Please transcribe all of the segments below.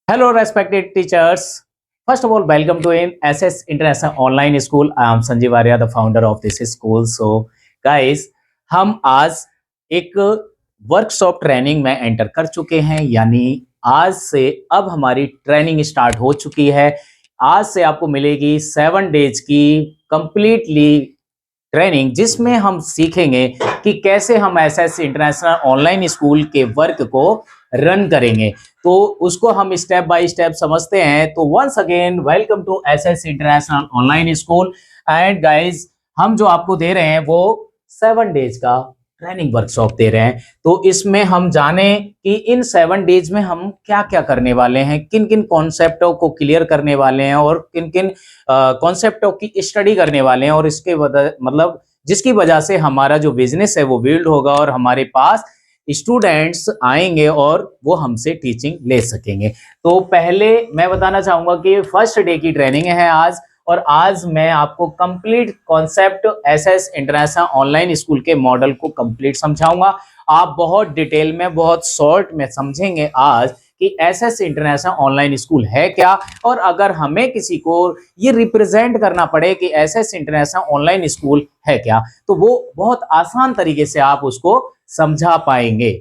Hello, respected teachers. First of all, welcome to in SS International Online School. I am Sanjeev Arya, the founder of this school. So, guys, हम आज एक workshop training में enter कर चुके हैं, यानी आज से अब हमारी ट्रेनिंग स्टार्ट हो चुकी है। आज से आपको मिलेगी 7 डेज की कंप्लीटली ट्रेनिंग, जिसमें हम सीखेंगे कि कैसे हम एसएस इंटरनेशनल ऑनलाइन स्कूल के वर्क को रन करेंगे। तो उसको हम स्टेप बाय स्टेप समझते हैं। तो once again welcome to SS international online school. And guys, हम जो आपको दे रहे हैं वो 7 डेज का ट्रेनिंग वर्कशॉप दे रहे हैं। तो इसमें हम जाने कि इन 7 डेज में हम क्या क्या करने वाले हैं, किन किन कॉन्सेप्टों को क्लियर करने वाले हैं और किन किन कॉन्सेप्टों की स्टडी करने वाले हैं, और इसके मतलब जिसकी वजह से हमारा जो बिजनेस है वो बिल्ड होगा और हमारे पास स्टूडेंट्स आएंगे और वो हमसे टीचिंग ले सकेंगे। तो पहले मैं बताना चाहूंगा कि फर्स्ट डे की ट्रेनिंग है आज, और आज मैं आपको complete concept SS international online school के मॉडल को कंप्लीट समझाऊंगा। आप बहुत डिटेल में, बहुत शॉर्ट में समझेंगे आज कि एसएस इंटरनेशनल ऑनलाइन स्कूल है क्या, और अगर हमें किसी को ये रिप्रेजेंट करना पड़े कि एसएस इंटरनेशनल ऑनलाइन स्कूल है क्या, तो वो बहुत आसान तरीके से आप उसको समझा पाएंगे।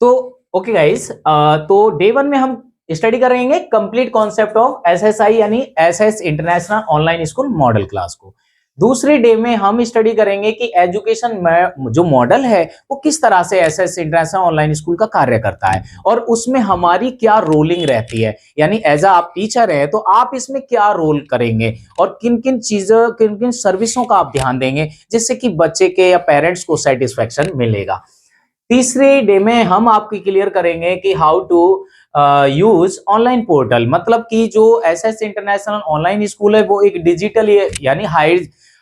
तो ओके गाइस, तो डे 1 में हम स्टडी करेंगे कंप्लीट कॉन्सेप्ट ऑफ एसएसआई यानी SS international online school model class को। दूसरे डे में हम स्टडी करेंगे कि एजुकेशन में जो मॉडल है वो किस तरह से एसएस इंटरनेशनल ऑनलाइन स्कूल का कार्य करता है, और उसमें हमारी क्या रोलिंग रहती है, यानी एज आप टीचर है तो आप इसमें क्या रोल करेंगे और किन किन चीजों, किन किन सर्विसों का आप ध्यान देंगे जिससे कि बच्चे के या पेरेंट्स को सेटिस्फेक्शन मिलेगा। तीसरे डे में हम आपकी क्लियर करेंगे कि how to use online portal, मतलब कि जो एसएस इंटरनेशनल ऑनलाइन स्कूल है वो एक डिजिटल यानी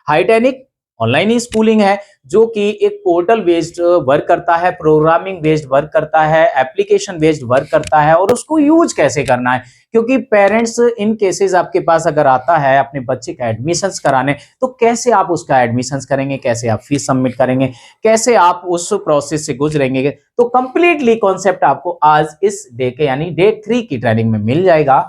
हाईटेनिक ऑनलाइन स्कूलिंग है, जो कि एक पोर्टल बेस्ड वर्क करता है, प्रोग्रामिंग बेस्ड वर्क करता है, एप्लीकेशन बेस्ड वर्क करता है, और उसको यूज कैसे करना है। क्योंकि पेरेंट्स इन केसेस आपके पास अगर आता है अपने बच्चे का एडमिशंस कराने, तो कैसे आप उसका एडमिशंस करेंगे, कैसे आप फीस सबमिट करेंगे, कैसे आप उस प्रोसेस से गुजरेंगे। तो कंप्लीटली कॉन्सेप्ट आपको आज इस डे के यानी डे 3 की ट्रेनिंग में मिल जाएगा।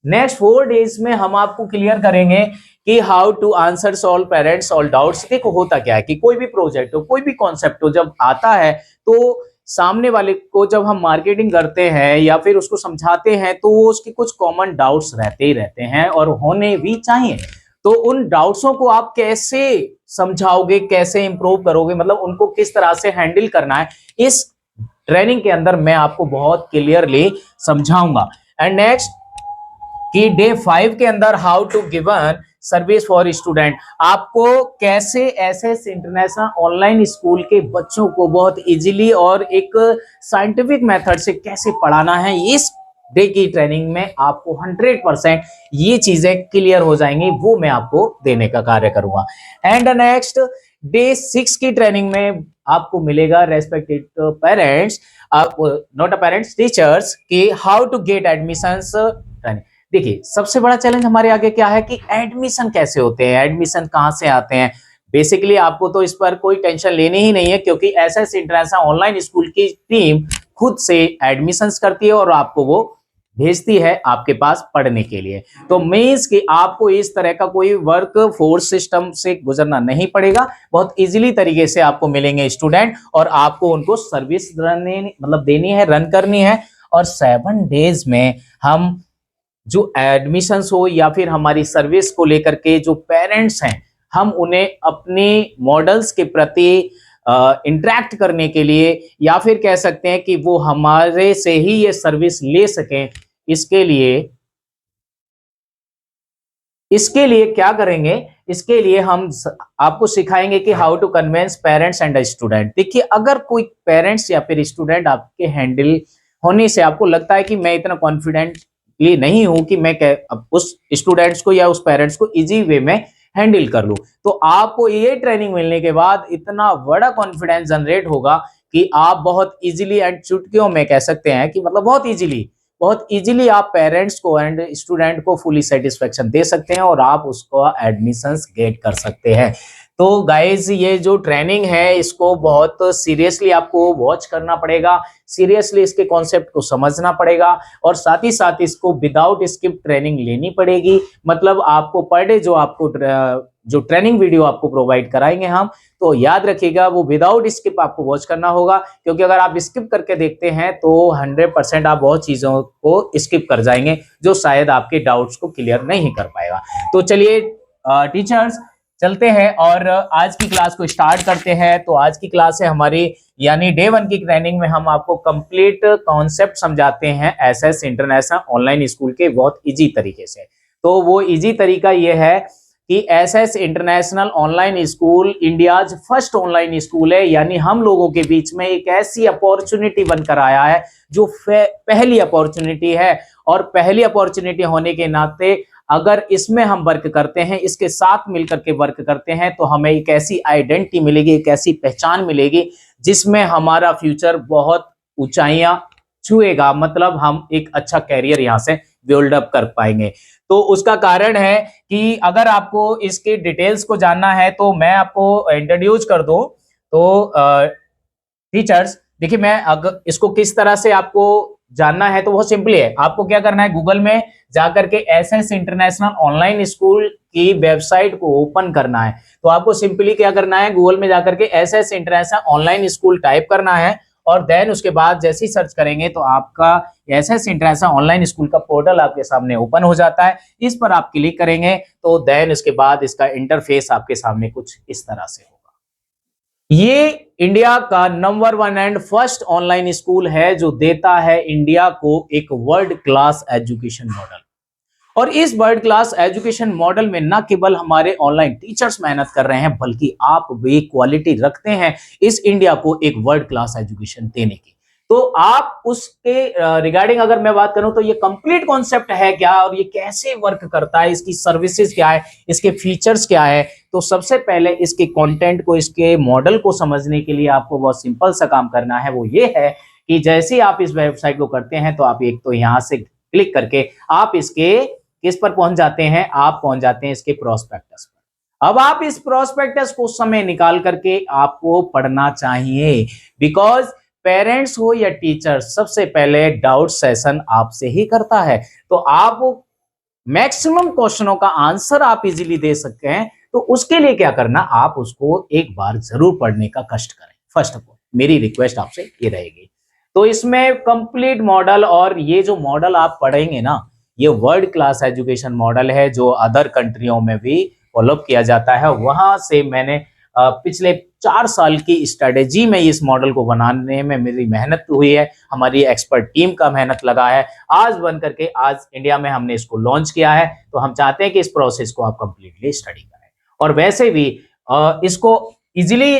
नेक्स्ट 4 डेज में हम आपको क्लियर करेंगे कि how to answer solve parents all doubts. देखो होता क्या है कि कोई भी प्रोजेक्ट हो, कोई भी कॉन्सेप्ट हो, जब आता है तो सामने वाले को जब हम मार्केटिंग करते हैं या फिर उसको समझाते हैं तो वो उसके कुछ कॉमन डाउट्स रहते ही रहते हैं और होने भी चाहिए। तो उन डाउट्सों को आप कैसे समझाओगे, कैसे इंप्रूव करोगे, मतलब उनको किस तरह से हैंडल करना है, इस ट्रेनिंग के अंदर मैं आपको बहुत क्लियरली समझाऊंगा। एंड नेक्स्ट कि डे 5 के अंदर how to given service for student, आपको कैसे एसएस इंटरनेशनल ऑनलाइन स्कूल के बच्चों को बहुत इजीली और एक साइंटिफिक मेथड से कैसे पढ़ाना है, इस डे की ट्रेनिंग में आपको 100% ये चीजें क्लियर हो जाएंगी, वो मैं आपको देने का कार्य करूंगा। एंड नेक्स्ट डे 6 की ट्रेनिंग में आपको मिलेगा रेस्पेक्टेड पेरेंट्स, आप नॉट अ पेरेंट्स, टीचर्स, कि हाउ टू गेट एडमिशंस। देखिए सबसे बड़ा चैलेंज हमारे आगे क्या है कि एडमिशन कैसे होते हैं, एडमिशन कहां से आते हैं। बेसिकली आपको तो इस पर कोई टेंशन लेनी ही नहीं है, क्योंकि एसएस इंटरनेशनल ऑनलाइन स्कूल की टीम खुद से एडमिशंस करती है और आपको वो भेजती है आपके पास पढ़ने के लिए। तो मींस कि आपको इस तरह का कोई वर्क फोर्स सिस्टम से गुजरना नहीं पड़ेगा, बहुत इजीली तरीके से आपको मिलेंगे स्टूडेंट और आपको उनको सर्विस मतलब देनी है, रन करनी है। और 7 डेज में हम जो एडमिशंस हो या फिर हमारी सर्विस को लेकर के जो पेरेंट्स हैं, हम उन्हें अपने मॉडल्स के प्रति इंटरेक्ट करने के लिए, या फिर कह सकते हैं कि वो हमारे से ही ये सर्विस ले सकें, इसके लिए क्या करेंगे, इसके लिए हम आपको सिखाएंगे कि how to convince parents and student. देखिए अगर कोई पेरेंट्स या फिर स्टूडेंट आपके हैंडल होने से आपको लगता है कि मैं इतना कॉन्फिडेंट ये नहीं हूं कि मैं उस स्टूडेंट्स को या उस पेरेंट्स को इजी वे में हैंडल कर लूं, तो आपको ये ट्रेनिंग मिलने के बाद इतना बड़ा कॉन्फिडेंस जनरेट होगा कि आप बहुत इजीली एंड चुटकियों में कह सकते हैं कि मतलब बहुत इजीली आप पेरेंट्स को एंड स्टूडेंट को फुली सेटिस्फेक्शन दे सकते हैं और आप उसको एडमिशंस गेट कर सकते हैं। तो गाइज ये जो ट्रेनिंग है इसको बहुत सीरियसली आपको वॉच करना पड़ेगा, सीरियसली इसके कॉन्सेप्ट को समझना पड़ेगा और साथ ही साथ इसको विदाउट स्किप ट्रेनिंग लेनी पड़ेगी। मतलब आपको पर डे जो ट्रेनिंग वीडियो आपको प्रोवाइड कराएंगे हम, तो याद रखिएगा वो विदाउट स्किप आपको वॉच करना होगा, क्योंकि अगर आप स्किप करके देखते हैं तो 100% आप बहुत चीजों को स्किप कर जाएंगे जो शायद आपके डाउट्स को क्लियर नहीं कर पाएगा। तो चलिए टीचर्स चलते हैं और आज की क्लास को स्टार्ट करते हैं। तो आज की क्लास है हमारी यानी डे 1 की ट्रेनिंग में हम आपको कंप्लीट कॉन्सेप्ट समझाते हैं एसएस इंटरनेशनल ऑनलाइन स्कूल के बहुत इजी तरीके से। तो वो इजी तरीका ये है कि SS international online school India's first online school है, यानी हम लोगों के बीच में एक ऐसी अपॉर्चुनिटी बनकर आया है जो पहली अपॉर्चुनिटी है, और पहली अपॉर्चुनिटी होने के नाते अगर इसमें हम वर्क करते हैं, इसके साथ मिलकर के वर्क करते हैं, तो हमें एक ऐसी आइडेंटिटी मिलेगी, एक ऐसी पहचान मिलेगी जिसमें हमारा फ्यूचर बहुत ऊंचाइयां छुएगा। मतलब हम एक अच्छा कैरियर यहां से बिल्ड अप कर पाएंगे। तो उसका कारण है कि अगर आपको इसके डिटेल्स को जानना है तो मैं आपको इंट्रोड्यूस कर दूं। तो टीचर्स देखिए, मैं अगर इसको किस तरह से आपको जानना है तो बहुत सिंपली है। आपको क्या करना है, गूगल में जाकर के एसएस इंटरनेशनल ऑनलाइन स्कूल की वेबसाइट को ओपन करना है। तो आपको सिंपली क्या करना है, गूगल में जाकर के SS international online school type करना है और देन उसके बाद जैसे ही सर्च करेंगे तो आपका एसएस इंटरनेशनल ऑनलाइन स्कूल का पोर्टल आपके सामने ओपन हो जाता है। इस पर आप क्लिक करेंगे तो देन उसके बाद इसका इंटरफेस आपके सामने कुछ इस तरह से होगा। ये इंडिया का number 1 and first online school है जो देता है इंडिया को एक वर्ल्ड क्लास एजुकेशन मॉडल। और इस वर्ल्ड क्लास एजुकेशन मॉडल में न केवल हमारे ऑनलाइन टीचर्स मेहनत कर रहे हैं, बल्कि आप भी क्वालिटी रखते हैं इस इंडिया को एक वर्ल्ड क्लास एजुकेशन देने की। तो आप उसके रिगार्डिंग अगर मैं बात करूं तो ये कंप्लीट कॉन्सेप्ट है क्या और ये कैसे वर्क करता है, इसकी सर्विसेज क्या है, इसके फीचर्स क्या है। तो सबसे पहले इसके कंटेंट को, इसके मॉडल को समझने के लिए आपको बहुत सिंपल सा काम करना है। वो ये है कि जैसे ही आप इस वेबसाइट को करते हैं तो आप एक तो यहां से क्लिक करके आप इसके किस पर पहुंच जाते हैं, आप पहुंच जाते हैं इसके प्रोस्पेक्टस पर। अब आप इस प्रोस्पेक्टस को समय निकाल करके आपको पढ़ना चाहिए, बिकॉज पेरेंट्स हो या टीचर्स सबसे पहले डाउट सेशन आपसे ही करता है। तो आप मैक्सिमम क्वेश्चनों का आंसर आप इजीली दे सकते हैं। तो उसके लिए क्या करना, आप उसको एक बार जरूर पढ़ने का कष्ट करें। फर्स्ट ऑफ ऑल मेरी रिक्वेस्ट आपसे ये रहेगी। तो इसमें कंप्लीट मॉडल, और ये जो मॉडल आप पढ़ेंगे ना, ये वर्ल्ड क्लास एजुकेशन मॉडल है जो अदर कंट्रियों में भी फॉलो किया जाता है। वहां से मैंने पिछले 4 साल की स्ट्रेटेजी में इस मॉडल को बनाने में मेरी मेहनत हुई है, हमारी एक्सपर्ट टीम का मेहनत लगा है। आज बन करके आज इंडिया में हमने इसको लॉन्च किया है। तो हम चाहते हैं कि इस प्रोसेस को आप कंप्लीटली स्टडी करें। और वैसे भी इसको इजीली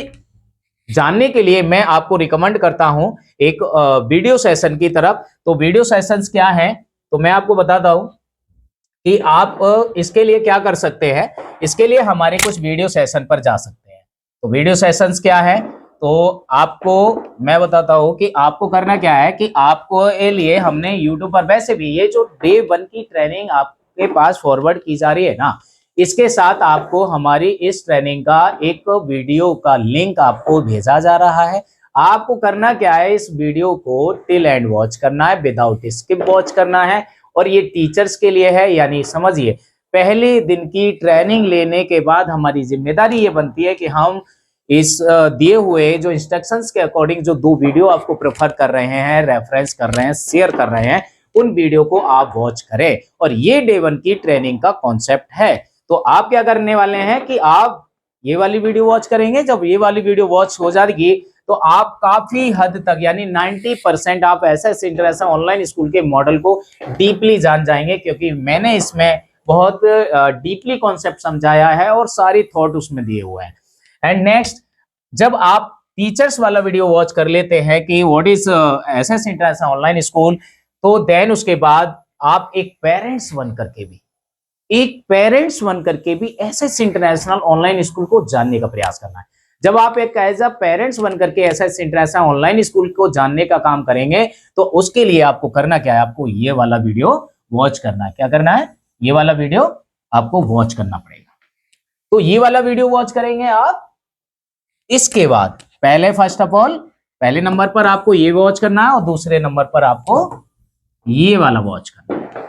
जानने के लिए मैं आपको रिकमेंड करता हूं एक वीडियो सेशन की तरफ। तो वीडियो सेशंस क्या है, तो मैं आपको बताता हूं कि आप इसके लिए क्या कर सकते हैं। इसके लिए हमारे कुछ वीडियो सेशन पर जा सकते हैं। तो वीडियो सेशंस क्या है, तो आपको मैं बताता हूं कि आपको करना क्या है कि आपको ये लिए हमने YouTube पर, वैसे भी ये जो डे 1 की ट्रेनिंग आपके पास फॉरवर्ड की जा रही है ना, इसके साथ आपको हमारी इस ट्रेनिंग का एक वीडियो का लिंक आपको भेजा जा रहा है। आपको करना क्या है, इस वीडियो को टिल एंड वॉच करना है, विदाउट स्किप वॉच करना है। और ये टीचर्स के लिए है, यानी समझिए पहले दिन की ट्रेनिंग लेने के बाद हमारी जिम्मेदारी ये बनती है कि हम इस दिए हुए जो इंस्ट्रक्शंस के अकॉर्डिंग जो 2 वीडियो आपको प्रेफर कर रहे हैं, रेफरेंस कर रहे हैं, शेयर कर रहे हैं, उन वीडियो को आप वॉच करें। और ये डे 1 की ट्रेनिंग का कॉन्सेप्ट है। तो आप क्या करने वाले हैं कि आप ये वाली वीडियो वॉच करेंगे। जब ये वाली वीडियो वॉच हो जाएगी तो आप काफी हद तक यानी 90% आप एसएस इंटरनेशनल ऑनलाइन स्कूल के मॉडल को डीपली जान जाएंगे, क्योंकि मैंने इसमें बहुत डीपली कॉन्सेप्ट समझाया है और सारी थॉट उसमें दिए हुए हैं। एंड नेक्स्ट, जब आप टीचर्स वाला वीडियो वॉच कर लेते हैं कि what is SS international online school, तो देन उसके बाद आप एक पेरेंट्स बन करके भी एसएस इंटरनेशनल ऑनलाइन स्कूल को जानने का प्रयास करना है। जब आप एक एज अ पेरेंट्स बन करके एसएस इंटरनेशनल ऑनलाइन स्कूल को जानने का काम करेंगे, तो उसके लिए आपको करना क्या है, आपको ये वाला वीडियो वॉच करना है। क्या करना है, ये वाला वीडियो आपको वॉच करना पड़ेगा। तो ये वाला वीडियो वॉच करेंगे आप। इसके बाद पहले फर्स्ट ऑफ ऑल पहले नंबर पर आपको ये वॉच करना है और दूसरे नंबर पर आपको ये वाला वॉच करना है।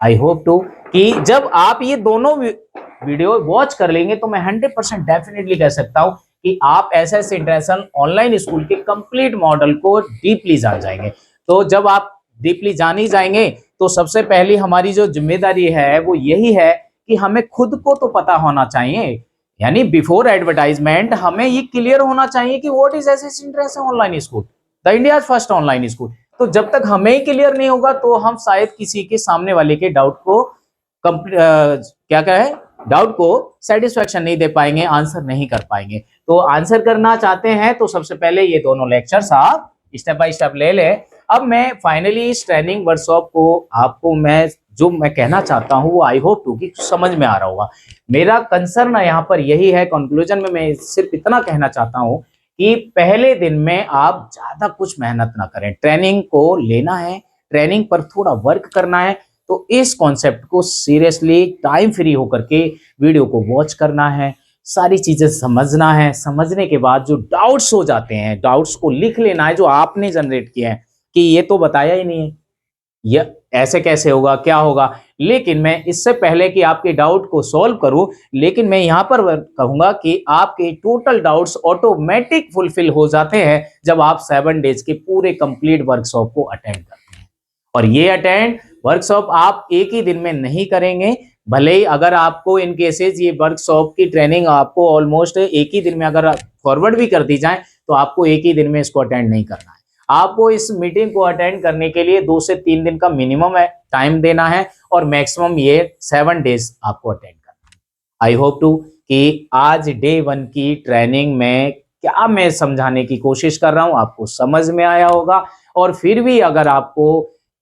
आई होप टू कि जब आप ये दोनों वीडियो वॉच कर लेंगे तो मैं 100% डेफिनेटली कह सकता हूं कि आप एसएस इंटरनेशनल ऑनलाइन स्कूल के कंप्लीट मॉडल को डीपली जान जाएंगे। तो जब आप डीपली जान ही जाएंगे तो सबसे पहली हमारी जो जिम्मेदारी है वो यही है कि हमें खुद को तो पता होना चाहिए, यानी बिफोर एडवर्टाइजमेंट हमें ये क्लियर होना चाहिए कि what is SS international online school, the India first online school. तो जब तक हमें ही क्लियर नहीं होगा तो हम शायद किसी के सामने वाले के डाउट को क्या है डाउट को सेटिस्फेक्शन नहीं दे पाएंगे, आंसर नहीं कर पाएंगे। तो आंसर करना चाहते हैं तो सबसे पहले ये दोनों लेक्चर्स आप स्टेप बाय स्टेप ले लें। अब मैं फाइनली इस ट्रेनिंग वर्कशॉप को आपको जो मैं कहना चाहता हूं वो आई होप टू कि समझ में आ रहा होगा। मेरा कंसर्न यहाँ पर यही है, कंक्लूजन में मैं सिर्फ इतना कहना चाहता हूं कि पहले दिन में आप ज्यादा कुछ मेहनत ना करें। ट्रेनिंग को लेना है, ट्रेनिंग पर थोड़ा वर्क करना है, तो इस कॉन्सेप्ट को सीरियसली टाइम फ्री होकर के वीडियो को वॉच करना है, सारी चीजें समझना है। समझने के बाद जो डाउट्स हो जाते हैं, डाउट्स को लिख लेना है जो आपने जनरेट किया है कि ये तो बताया ही नहीं है, ये ऐसे कैसे होगा, क्या होगा। लेकिन मैं इससे पहले कि आपके डाउट को सॉल्व करूं, लेकिन मैं यहां पर कहूंगा कि आपके टोटल डाउट्स ऑटोमेटिक फुलफिल हो जाते हैं जब आप 7 डेज के पूरे कंप्लीट वर्कशॉप को अटेंड करते हैं। और ये अटेंड वर्कशॉप आप एक ही दिन में नहीं करेंगे, भले ही अगर आपको इन केसेस ये वर्कशॉप की ट्रेनिंग आपको ऑलमोस्ट एक ही दिन में अगर फॉरवर्ड भी कर दी जाए तो आपको एक ही दिन में इसको अटेंड नहीं करना है। आपको इस मीटिंग को अटेंड करने के लिए 2 से 3 दिन का मिनिमम है टाइम देना है और मैक्सिमम ये 7 डेज आपको अटेंड करना है। आई होप टू कि आज डे 1 की ट्रेनिंग में क्या मैं समझाने की कोशिश कर रहा हूं आपको समझ में आया होगा। और फिर भी अगर आपको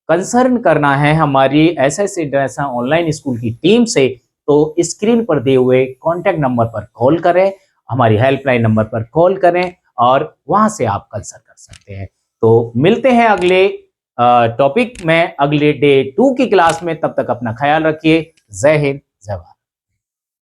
कंसर्न करना है हमारी एसएस इंटरनेशनल ऑनलाइन स्कूल की टीम से तो स्क्रीन पर दिए हुए कॉन्टैक्ट नंबर पर कॉल करें, हमारी हेल्पलाइन नंबर पर कॉल करें और वहां से आप कंसर्न कर सकते हैं। तो मिलते हैं अगले टॉपिक में अगले डे 2 की क्लास में। तब तक अपना ख्याल रखिए। जय हिंद, जय भारत।